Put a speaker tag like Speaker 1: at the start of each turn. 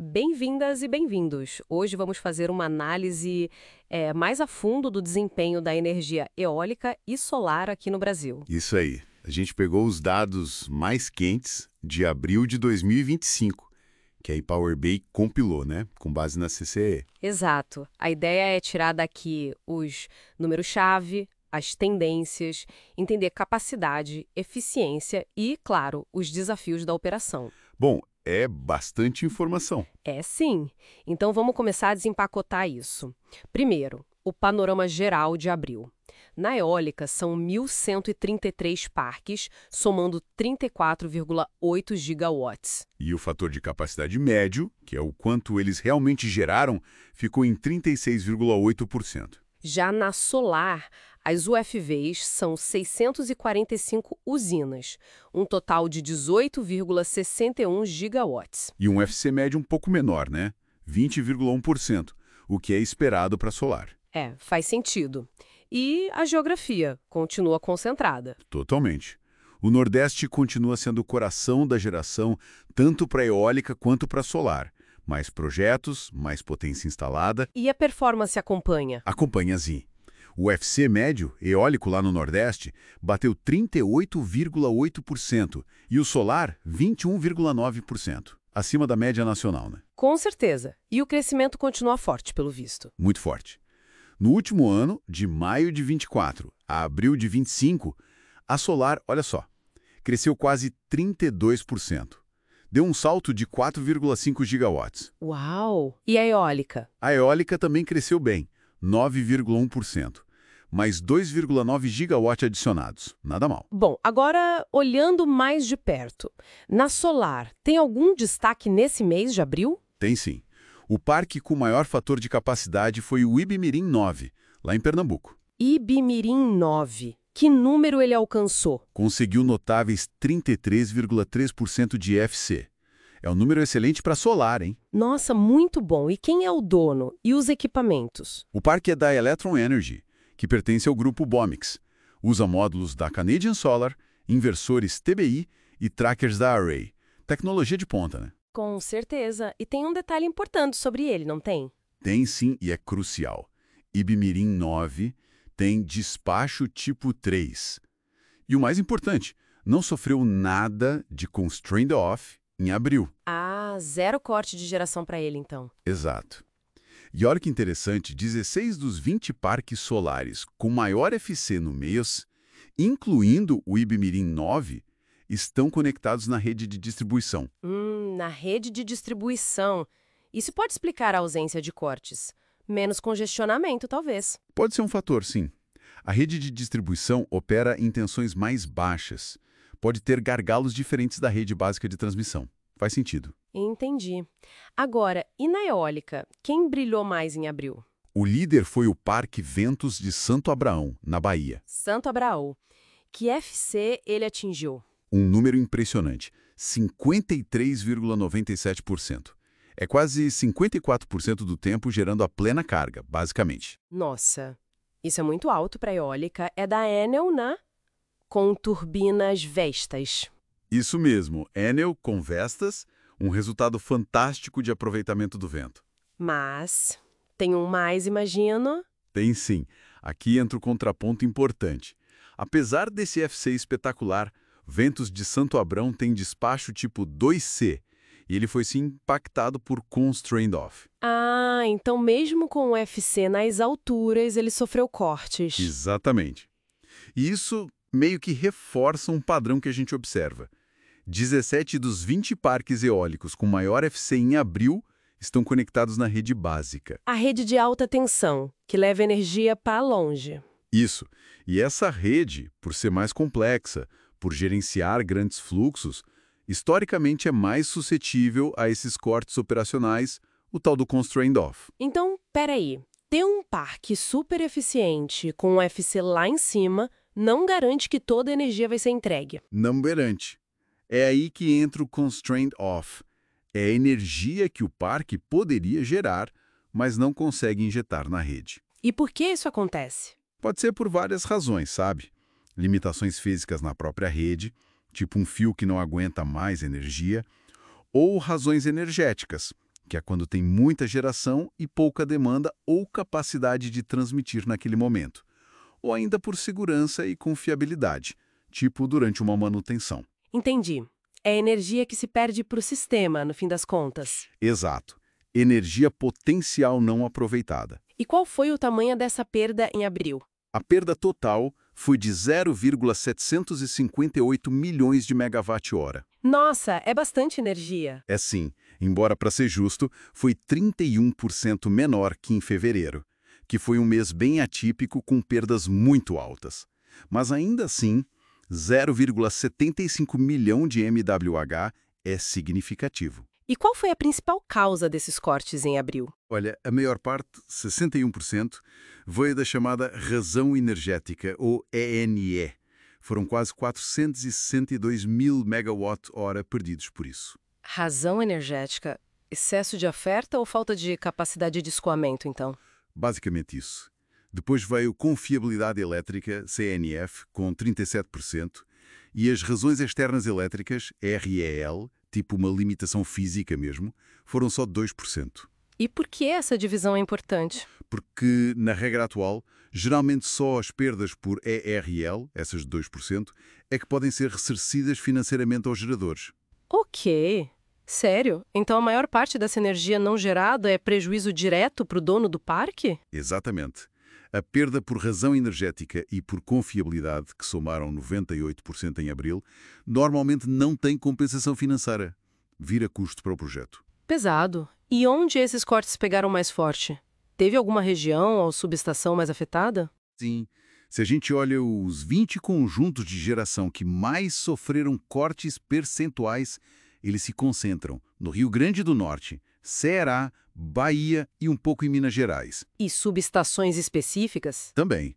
Speaker 1: Bem-vindas e bem-vindos. Hoje vamos fazer uma análise mais a fundo do desempenho da energia eólica e solar aqui no Brasil.
Speaker 2: Isso aí. A gente pegou os dados mais quentes de abril de 2025, que a Powerbay compilou, né? Com base na CCE.
Speaker 1: Exato. A ideia é tirar daqui os números-chave, as tendências, entender capacidade, eficiência e, claro, os desafios da operação.
Speaker 2: Bom, é bastante informação.
Speaker 1: É sim. Então vamos começar a desempacotar isso. Primeiro, o panorama geral de abril. Na eólica, são 1.133 parques, somando 34,8 gigawatts.
Speaker 2: E o fator de capacidade médio, que é o quanto eles realmente geraram, ficou em 36,8%.
Speaker 1: Já na solar, as UFVs são 645 usinas, um total de 18,61 gigawatts.
Speaker 2: E um FC médio um pouco menor, né? 20,1%, o que é esperado para solar.
Speaker 1: Faz sentido. E a geografia continua concentrada.
Speaker 2: Totalmente. O Nordeste continua sendo o coração da geração, tanto para eólica quanto para solar. Mais projetos, mais potência instalada.
Speaker 1: E a performance acompanha?
Speaker 2: Acompanha-se. O UFC médio, eólico lá no Nordeste, bateu 38,8% e o solar, 21,9%. Acima da média nacional, né?
Speaker 1: Com certeza. E o crescimento continua forte, pelo visto.
Speaker 2: Muito forte. No último ano, de maio de 24 a abril de 25, a solar, olha só, cresceu quase 32%. Deu um salto de 4,5 gigawatts.
Speaker 1: Uau! E a eólica?
Speaker 2: A eólica também cresceu bem, 9,1%, mais 2,9 gigawatts adicionados. Nada mal.
Speaker 1: Bom, agora olhando mais de perto. Na solar, tem algum destaque nesse mês de abril?
Speaker 2: Tem sim. O parque com maior fator de capacidade foi o Ibimirim 9, lá em Pernambuco.
Speaker 1: Ibimirim 9. Que número ele alcançou?
Speaker 2: Conseguiu notáveis 33,3% de FC. É um número excelente para solar, hein?
Speaker 1: Nossa, muito bom. E quem é o dono? E os equipamentos?
Speaker 2: O parque é da Electron Energy, que pertence ao grupo Bomix. Usa módulos da Canadian Solar, inversores TBI e trackers da Array. Tecnologia de ponta, né?
Speaker 1: Com certeza. E tem um detalhe importante sobre ele, não tem?
Speaker 2: Tem sim e é crucial. Ibimirim 9 tem despacho tipo 3. E o mais importante, não sofreu nada de constrained off em abril.
Speaker 1: Ah, zero corte de geração para ele, então.
Speaker 2: Exato. E olha que interessante, 16 dos 20 parques solares com maior FC no mês, incluindo o Ibimirim 9, estão conectados na rede de distribuição.
Speaker 1: Na rede de distribuição. Isso pode explicar a ausência de cortes. Menos congestionamento, talvez.
Speaker 2: Pode ser um fator, sim. A rede de distribuição opera em tensões mais baixas. Pode ter gargalos diferentes da rede básica de transmissão. Faz sentido.
Speaker 1: Entendi. Agora, e na eólica? Quem brilhou mais em abril?
Speaker 2: O líder foi o Parque Ventos de Santo Abraão, na Bahia.
Speaker 1: Santo Abraão. Que FC ele atingiu?
Speaker 2: Um número impressionante, 53,97%. É quase 54% do tempo gerando a plena carga, basicamente.
Speaker 1: Nossa, isso é muito alto para eólica. É da Enel, né? Com turbinas Vestas.
Speaker 2: Isso mesmo, Enel com Vestas, um resultado fantástico de aproveitamento do vento.
Speaker 1: Mas tem um mais, imagino.
Speaker 2: Tem sim. Aqui entra o contraponto importante. Apesar desse FC espetacular, Ventos de Santo Abrão tem despacho tipo 2C, e ele foi sim impactado por constrained off.
Speaker 1: Ah, então mesmo com o FC nas alturas, ele sofreu cortes.
Speaker 2: Exatamente. E isso meio que reforça um padrão que a gente observa. 17 dos 20 parques eólicos com maior FC em abril estão conectados na rede básica.
Speaker 1: A rede de alta tensão, que leva energia para longe.
Speaker 2: Isso. E essa rede, por ser mais complexa, por gerenciar grandes fluxos, historicamente é mais suscetível a esses cortes operacionais, o tal do constrained off.
Speaker 1: Então, peraí. Ter um parque super eficiente com um FC lá em cima não garante que toda a energia vai ser entregue.
Speaker 2: Não garante. É aí que entra o constrained off. É a energia que o parque poderia gerar, mas não consegue injetar na rede.
Speaker 1: E por que isso acontece?
Speaker 2: Pode ser por várias razões, sabe? Limitações físicas na própria rede, tipo um fio que não aguenta mais energia, ou razões energéticas, que é quando tem muita geração e pouca demanda ou capacidade de transmitir naquele momento. Ou ainda por segurança e confiabilidade, tipo durante uma manutenção.
Speaker 1: Entendi. É energia que se perde para o sistema, no fim das contas.
Speaker 2: Exato. Energia potencial não aproveitada.
Speaker 1: E qual foi o tamanho dessa perda em abril?
Speaker 2: A perda total foi de 0,758 milhões de megawatt-hora.
Speaker 1: Nossa, é bastante energia.
Speaker 2: É sim, embora para ser justo, foi 31% menor que em fevereiro, que foi um mês bem atípico com perdas muito altas. Mas ainda assim, 0,75 milhão de MWh é significativo.
Speaker 1: E qual foi a principal causa desses cortes em abril?
Speaker 2: Olha, a maior parte, 61%, veio da chamada razão energética, ou ENE. Foram quase 462 mil megawatt-hora perdidos por isso.
Speaker 1: Razão energética. Excesso de oferta ou falta de capacidade de escoamento, então?
Speaker 2: Basicamente isso. Depois veio confiabilidade elétrica, CNF, com 37%, e as razões externas elétricas, REL, tipo uma limitação física mesmo, foram só 2%.
Speaker 1: E por que essa divisão é importante?
Speaker 2: Porque, na regra atual, geralmente só as perdas por ERL, essas 2%, é que podem ser ressarcidas financeiramente aos geradores.
Speaker 1: Ok. Sério? Então a maior parte dessa energia não gerada é prejuízo direto para o dono do parque?
Speaker 2: Exatamente. A perda por razão energética e por confiabilidade, que somaram 98% em abril, normalmente não tem compensação financeira. Vira custo para o projeto.
Speaker 1: Pesado. E onde esses cortes pegaram mais forte? Teve alguma região ou subestação mais afetada?
Speaker 2: Sim. Se a gente olha os 20 conjuntos de geração que mais sofreram cortes percentuais, eles se concentram no Rio Grande do Norte, Ceará, Bahia e um pouco em Minas Gerais.
Speaker 1: E subestações específicas?
Speaker 2: Também.